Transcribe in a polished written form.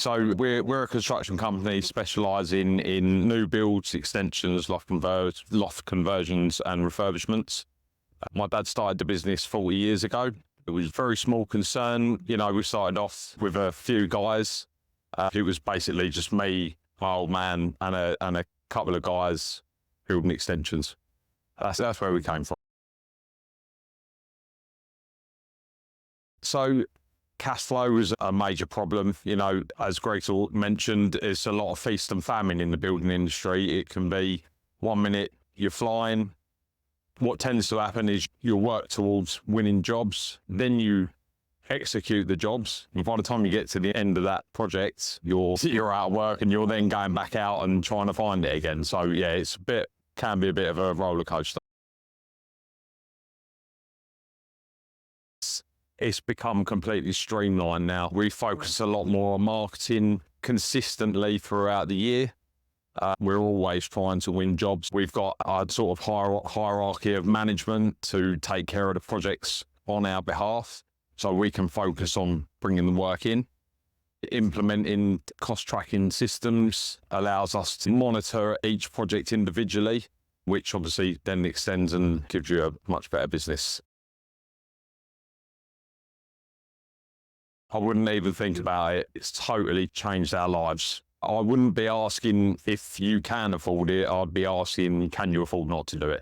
So we're a construction company specialising in new builds, extensions, loft conversions and refurbishments. My dad started the business 40 years ago. It was a very small concern. You know, we started off with a few guys. It was basically just me, my old man, and a couple of guys building extensions. That's where we came from. So cash flow was a major problem. You know, as Greg mentioned, it's a lot of feast and famine in the building industry. It can be 1 minute you're flying. What tends to happen is you'll work towards winning jobs, then you execute the jobs. And by the time you get to the end of that project, you're out of work and you're then going back out and trying to find it again. So yeah, can be a bit of a roller coaster. It's become completely streamlined now. We focus a lot more on marketing consistently throughout the year. We're always trying to win jobs. We've got a sort of hierarchy of management to take care of the projects on our behalf, so we can focus on bringing the work in. Implementing cost tracking systems allows us to monitor each project individually, which obviously then extends and gives you a much better business. I wouldn't even think about it. It's totally changed our lives. I wouldn't be asking if you can afford it. I'd be asking, can you afford not to do it?